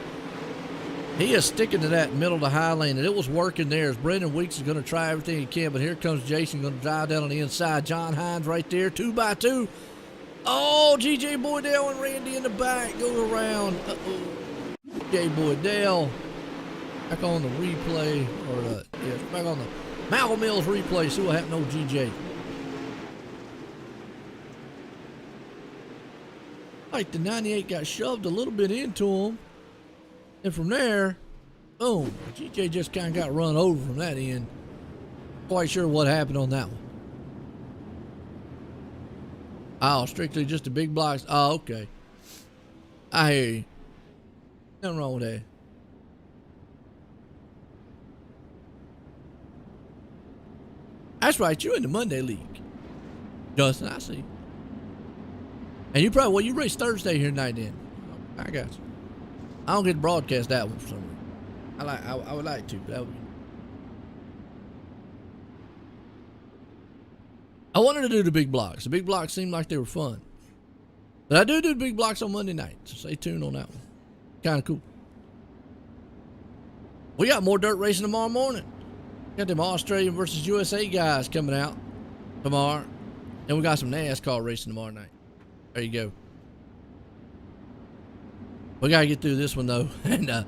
S3: He is sticking to that middle to high lane, and it was working there as Brendan Weeks is going to try everything he can, but here comes Jason going to drive down on the inside. John Hines right there, 2 by 2. Oh, G.J. Boydell and Randy in the back. Goes around. Uh-oh. J. Boydell back on the replay, or back on the Malcolm Mills replay. See what happened to G.J. Like the 98 got shoved a little bit into him. And from there, boom, G.J. just kind of got run over from that end. Quite sure what happened on that one. Oh, strictly just the big blocks. Oh, okay. I hear you. Nothing wrong with that. That's right, you're in the Monday League. Justin, I see. And you probably, well, you race Thursday here tonight then. I got you. I don't get to broadcast that one for some reason. I would like to, but that would be. I wanted to do the big blocks. The big blocks seemed like they were fun. But I do the big blocks on Monday night, so stay tuned on that one. Kind of cool. We got more dirt racing tomorrow morning. Got them Australian versus USA guys coming out tomorrow. And we got some NASCAR racing tomorrow night. There you go. We got to get through this one, though. And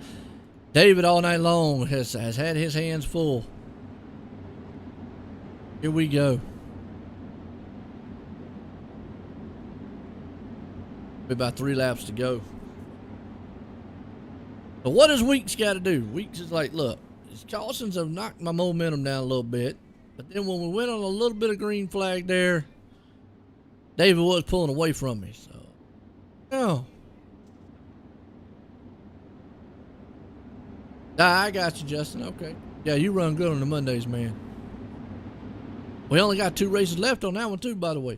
S3: David all night long has had his hands full. Here we go. About 3 laps to go. So what does Weeks got to do? Weeks is like, look, his cautions have knocked my momentum down a little bit. But then when we went on a little bit of green flag there, David was pulling away from me. So, oh. I got you, Justin. Okay. Yeah, you run good on the Mondays, man. We only got 2 races left on that one, too, by the way.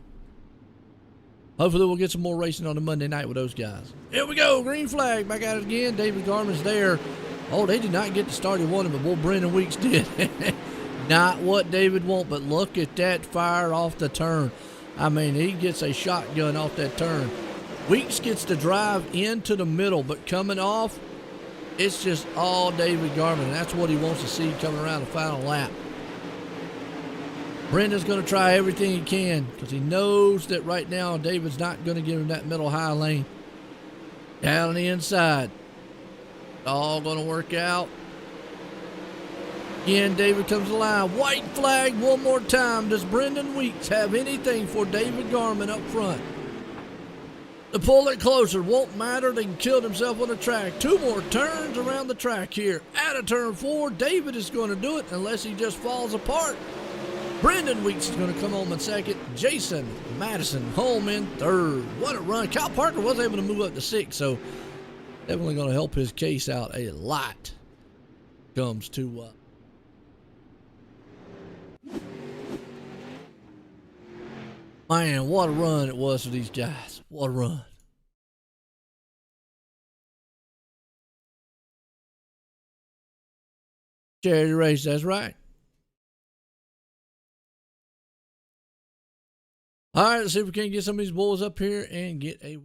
S3: Hopefully we'll get some more racing on the Monday night with those guys. Here we go. Green flag. Back at it again. David Garmin's there. Oh, they did not get the start he wanted, but boy, Brendan Weeks did. Not what David want, but look at that fire off the turn. I mean, he gets a shotgun off that turn. Weeks gets to drive into the middle, but coming off, it's just all David Garmin. And that's what he wants to see coming around the final lap. Brendan's going to try everything he can because he knows that right now David's not going to give him that middle high lane. Down on the inside. All going to work out. Again, David comes to the line. White flag one more time. Does Brendan Weeks have anything for David Garmin up front? To pull it closer won't matter. They can kill himself on the track. 2 more turns around the track here. Out of turn 4, David is going to do it unless he just falls apart. Brendan Weeks is going to come home in second. Jason Madison home in third. What a run. Kyle Parker was able to move up to 6, so definitely going to help his case out a lot. Comes to man, what a run it was for these guys. What a run. Charity race, that's right. All right, let's see if we can get some of these boys up here and get a...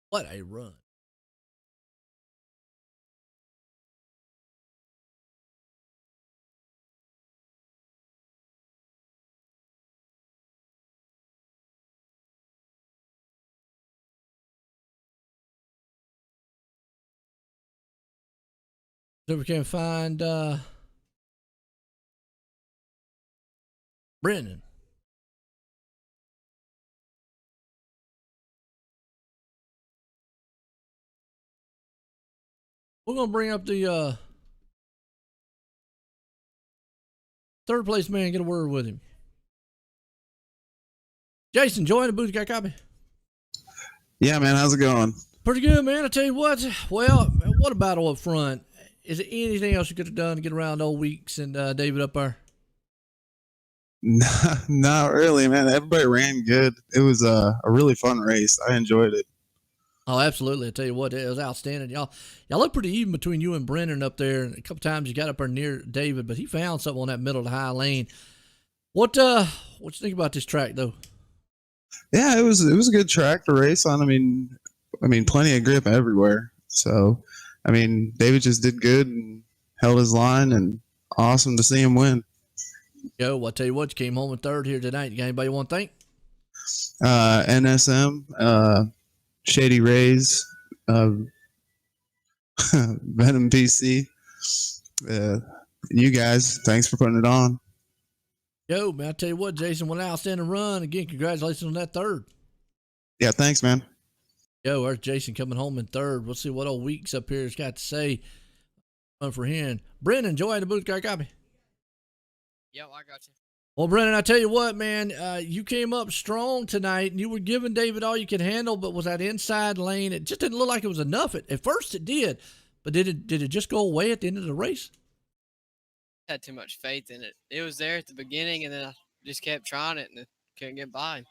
S3: What a run. See if we can find Brendan. We're going to bring up the third place man, get a word with him. Jason, join the booth. Got a copy?
S5: Yeah, man. How's it going?
S3: Pretty good, man. I tell you what. Well, what a battle up front. Is there anything else you could have done to get around old Weeks and David up there?
S5: Not really, man. Everybody ran good. It was a really fun race. I enjoyed it.
S3: Oh, absolutely. I tell you what, it was outstanding. Y'all look pretty even between you and Brennan up there. A couple times you got up there near David, but he found something on that middle of the high lane. What you think about this track, though?
S5: Yeah, it was a good track to race on. I mean, plenty of grip everywhere. So, I mean, David just did good and held his line, and awesome to see him win.
S3: Yo, I tell you what, you came home in third here tonight. You got anybody you want to thank?
S5: NSM, Shady Rays, Venom PC, you guys. Thanks for putting it on.
S3: Yo, man, I tell you what, Jason, what an outstanding run. Again, congratulations on that third.
S5: Yeah, thanks, man.
S3: Yo, there's Jason coming home in third. We'll see what old Weeks up here has got to say for him. Brendan, enjoy the booth. Got a copy?
S6: Yep, I got you.
S3: Well, Brendan, I tell you what, man, you came up strong tonight, and you were giving David all you could handle, but was that inside lane, it just didn't look like it was enough. At first it did, but did it just go away at the end of the race?
S6: I had too much faith in it. It was there at the beginning, and then I just kept trying it, and it couldn't get by.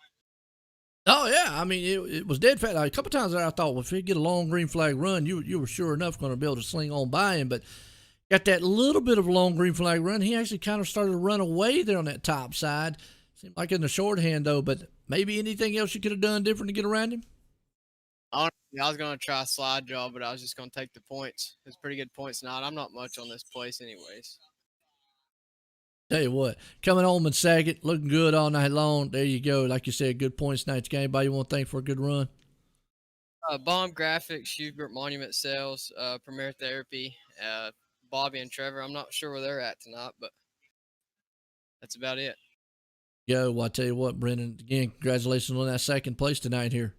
S3: Oh, yeah. I mean, it was dead fat. A couple times there I thought, well, if he get a long green flag run, you were sure enough going to be able to sling on by him, but got that little bit of a long green flag run. He actually kind of started to run away there on that top side. Seemed like in the shorthand, though, but maybe anything else you could have done different to get around him?
S6: Honestly, I was going to try a slide draw, but I was just going to take the points. It's pretty good points tonight. I'm not much on this place anyways.
S3: Tell you what, coming home in second, looking good all night long. There you go. Like you said, good points tonight's game. Anybody you want to thank for a good run?
S6: Bomb Graphics, Schubert Monument Sales, Premier Therapy, Bobby and Trevor. I'm not sure where they're at tonight, but that's about it.
S3: Yo, well, I tell you what, Brendan, again, congratulations on that second place tonight here.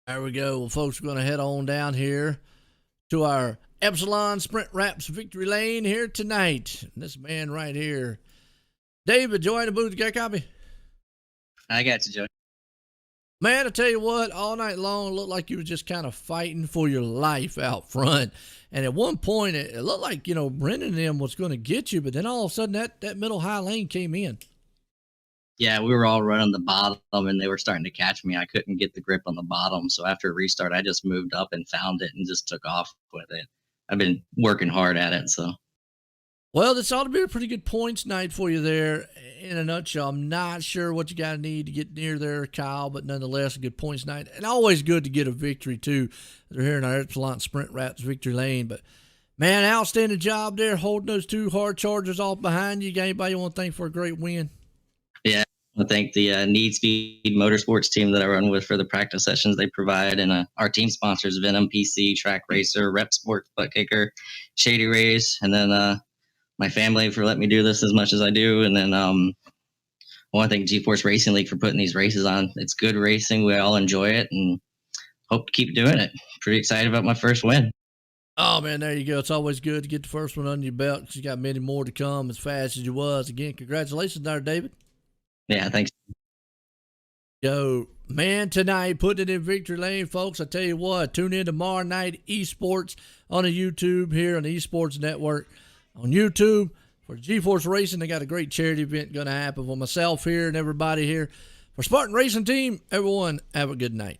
S3: There we go. Well, folks, we're going to head on down here to our Epsilon Sprint Wraps Victory Lane here tonight. And this man right here, David, join the booth. You got a copy?
S7: I got you, Joe.
S3: Man, I tell you what, all night long, it looked like you were just kind of fighting for your life out front. And at one point, it looked like, Brendan and them was going to get you, but then all of a sudden that middle high lane came in.
S7: Yeah, we were all running the bottom, and they were starting to catch me. I couldn't get the grip on the bottom, so after a restart, I just moved up and found it and just took off with it. I've been working hard at it, so.
S3: Well, this ought to be a pretty good points night for you there. In a nutshell, I'm not sure what you got to need to get near there, Kyle, but nonetheless, a good points night. And always good to get a victory, too. They're here in our Epsilon Sprint Wraps Victory Lane. But, man, outstanding job there holding those two hard chargers off behind you. Got anybody you want to thank for a great win?
S7: Yeah, I thank the Need Speed Motorsports team that I run with for the practice sessions they provide. And our team sponsors, Venom PC, Track Racer, Rep Sports, Butt Kicker, Shady Rays, and then my family for letting me do this as much as I do. And then I want to thank GForce Racing League for putting these races on. It's good racing. We all enjoy it and hope to keep doing it. Pretty excited about my first win.
S3: Oh, man, there you go. It's always good to get the first one under your belt because you got many more to come as fast as you was. Again, congratulations there, David.
S7: Yeah, thanks.
S3: Yo, man, tonight, putting it in victory lane, folks. I tell you what, tune in tomorrow night, esports on the YouTube here on the Esports Network. On YouTube for GForce Racing, they got a great charity event going to happen for myself here and everybody here. For Spartan Racing Team, everyone, have a good night.